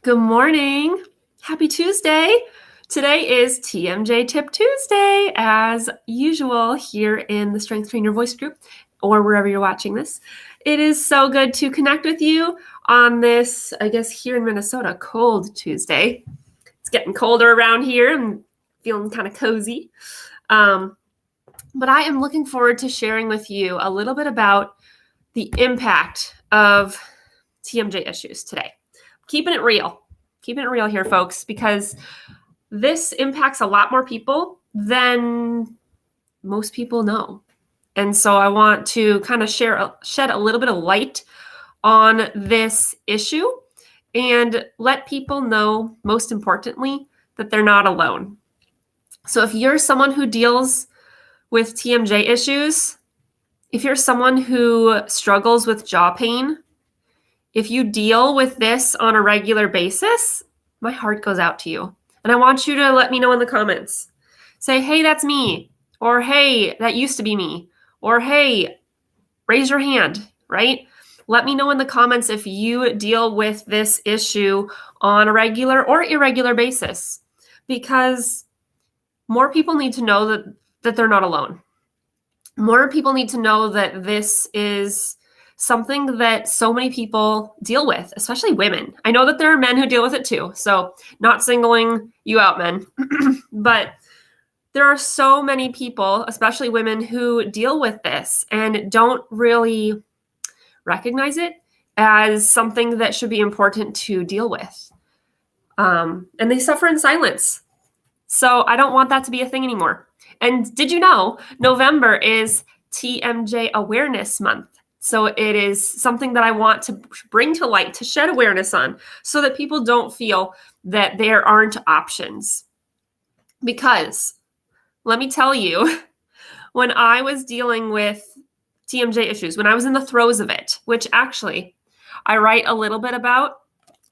Good morning. Happy Tuesday. Today is TMJ Tip Tuesday, as usual, here in the Strength Train Your Voice group or wherever you're watching this. It is so good to connect with you on this, I guess, here in Minnesota, cold Tuesday. It's getting colder around here. I'm feeling kind of cozy. But I am looking forward to sharing with you a little bit about the impact of TMJ issues today. Keeping it real here, folks, because this impacts a lot more people than most people know. And so I want to kind of shed a little bit of light on this issue and let people know, most importantly, that they're not alone. So if you're someone who deals with TMJ issues, if you're someone who struggles with jaw pain, if you deal with this on a regular basis, my heart goes out to you. And I want you to let me know in the comments. Say, hey, that's me. Or, hey, that used to be me. Or, hey, raise your hand, right? Let me know in the comments if you deal with this issue on a regular or irregular basis, because more people need to know that they're not alone. More people need to know that this is something that so many people deal with, especially women. I know that there are men who deal with it too, so not singling you out, men, but there are so many people, especially women, who deal with this and don't really recognize it as something that should be important to deal with. And they suffer in silence. So I don't want that to be a thing anymore. And did you know November is TMJ Awareness Month? So it is something that I want to bring to light, to shed awareness on, so that people don't feel that there aren't options. Because let me tell you, when I was dealing with TMJ issues, when I was in the throes of it, which actually I write a little bit about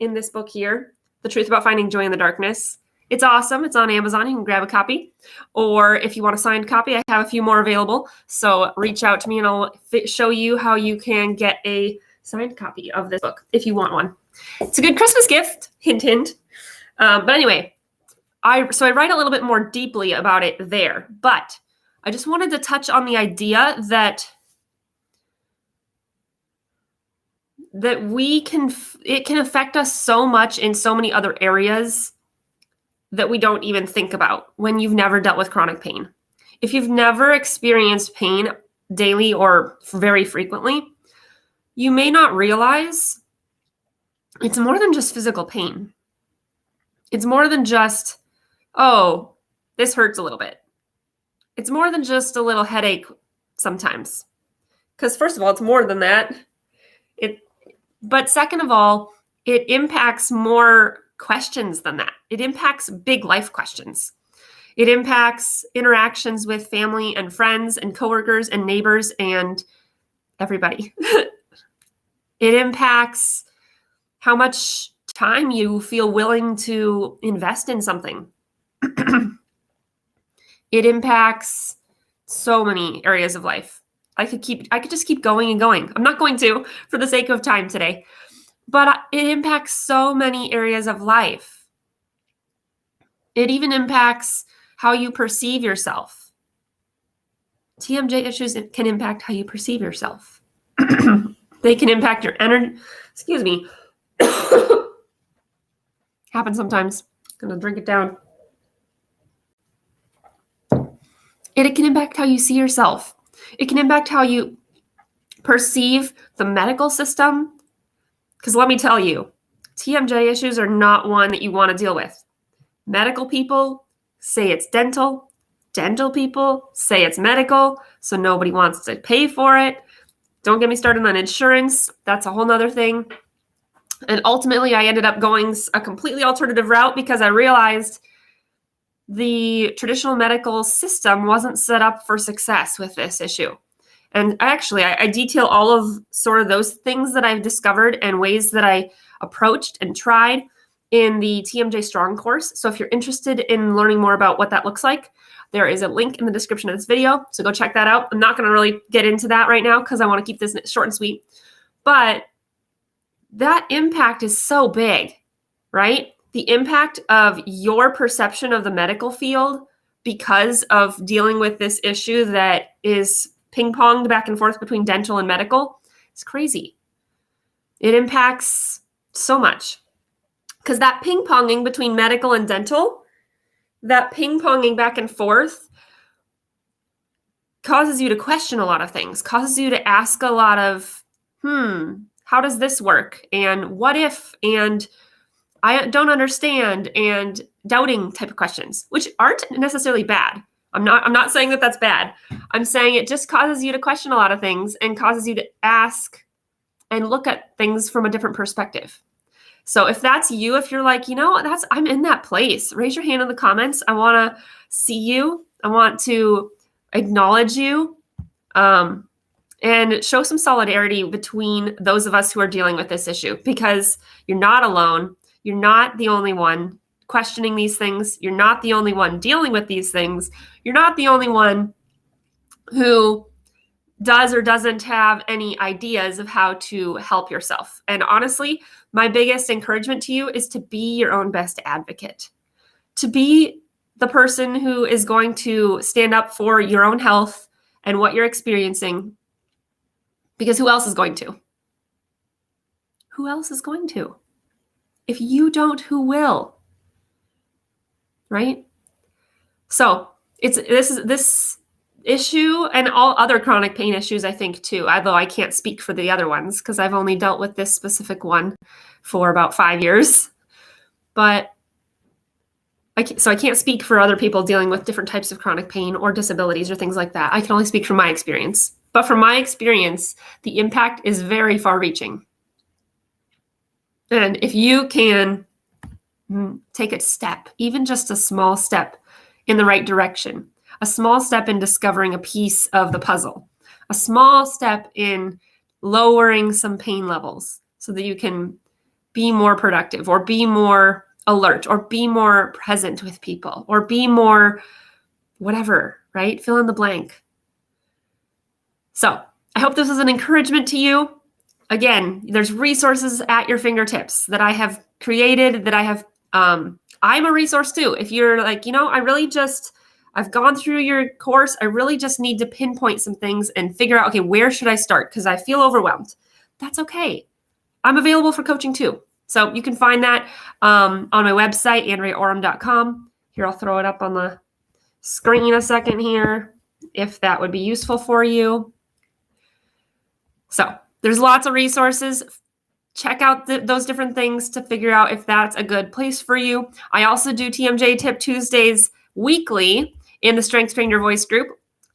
in this book here, The Truth About Finding Joy in the Darkness. It's awesome. It's on Amazon. You can grab a copy. Or if you want a signed copy, I have a few more available. So reach out to me and I'll show you how you can get a signed copy of this book if you want one. It's a good Christmas gift. Hint, hint. But anyway, I write a little bit more deeply about it there. But I just wanted to touch on the idea that it can affect us so much in so many other areas that we don't even think about when you've never dealt with chronic pain. If you've never experienced pain daily or very frequently, you may not realize it's more than just physical pain. It's more than just, oh, this hurts a little bit. It's more than just a little headache sometimes. Because first of all, it's more than that. But second of all, it impacts more questions than that. It impacts big life questions. It impacts interactions with family and friends and coworkers and neighbors and everybody. It impacts how much time you feel willing to invest in something. It impacts so many areas of life. I could just keep going and going. I'm not going to for the sake of time today. But it impacts so many areas of life. It even impacts how you perceive yourself. TMJ issues can impact how you perceive yourself. They can impact your energy. Excuse me. Happens sometimes. Gonna drink it down. It can impact how you see yourself. It can impact how you perceive the medical system. Because let me tell you, TMJ issues are not one that you want to deal with. Medical people say it's dental. Dental people say it's medical, so nobody wants to pay for it. Don't get me started on insurance. That's a whole nother thing. And ultimately, I ended up going a completely alternative route because I realized the traditional medical system wasn't set up for success with this issue. And actually, I detail all of sort of those things that I've discovered and ways that I approached and tried in the TMJ Strong course. So if you're interested in learning more about what that looks like, there is a link in the description of this video. So go check that out. I'm not going to really get into that right now because I want to keep this short and sweet. But that impact is so big. right? The impact of your perception of the medical field because of dealing with this issue that is ping-ponged back and forth between dental and medical is crazy. It impacts so much. Because that ping-ponging between medical and dental, that ping-ponging back and forth causes you to question a lot of things, causes you to ask a lot of, how does this work? And what if? And I don't understand, and doubting type of questions, which aren't necessarily bad. I'm not saying that that's bad. I'm saying it just causes you to question a lot of things and causes you to ask and look at things from a different perspective. So if that's you, if you're like, I'm in that place, raise your hand in the comments. I want to see you. I want to acknowledge you, and show some solidarity between those of us who are dealing with this issue, because you're not alone. You're not the only one questioning these things. You're not the only one dealing with these things. You're not the only one who does or doesn't have any ideas of how to help yourself. And honestly, my biggest encouragement to you is to be your own best advocate, to be the person who is going to stand up for your own health and what you're experiencing, because who else is going to? Who else is going to? If you don't, who will? Right? So this issue and all other chronic pain issues, I think, too, although I can't speak for the other ones because I've only dealt with this specific one for about 5 years. But I can't speak for other people dealing with different types of chronic pain or disabilities or things like that. I can only speak from my experience. But from my experience, the impact is very far-reaching. And if you can take a step, even just a small step in the right direction, a small step in discovering a piece of the puzzle, a small step in lowering some pain levels so that you can be more productive or be more alert or be more present with people or be more whatever, right? Fill in the blank. So I hope this is an encouragement to you. Again, there's resources at your fingertips that I have created, that I have, I'm a resource too. If you're like, I've gone through your course, I really just need to pinpoint some things and figure out, okay, where should I start? Because I feel overwhelmed. That's okay. I'm available for coaching too. So you can find that on my website, andreaoram.com. Here, I'll throw it up on the screen a second here, if that would be useful for you. So there's lots of resources. Check out those different things to figure out if that's a good place for you. I also do TMJ Tip Tuesdays weekly in the Strength Train Your Voice group.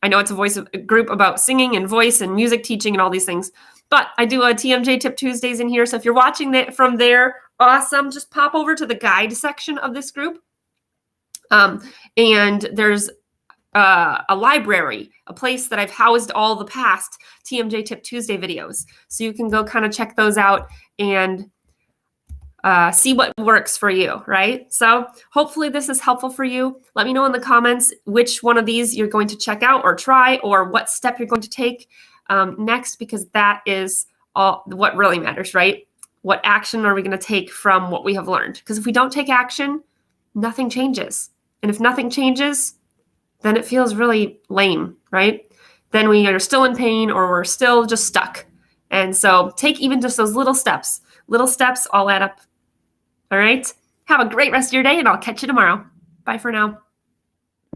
I know it's a group about singing and voice and music teaching and all these things, but I do a TMJ Tip Tuesdays in here. So if you're watching that from there, awesome. Just pop over to the guide section of this group. And there's a library, a place that I've housed all the past TMJ Tip Tuesday videos. So you can go kind of check those out and see what works for you, right? So hopefully this is helpful for you. Let me know in the comments which one of these you're going to check out or try, or what step you're going to take next, because that is all what really matters, right? What action are we going to take from what we have learned? Because if we don't take action, nothing changes. And if nothing changes, then it feels really lame, right? Then we are still in pain, or we're still just stuck. And so take even just those little steps. Little steps all add up. All right? Have a great rest of your day, and I'll catch you tomorrow. Bye for now.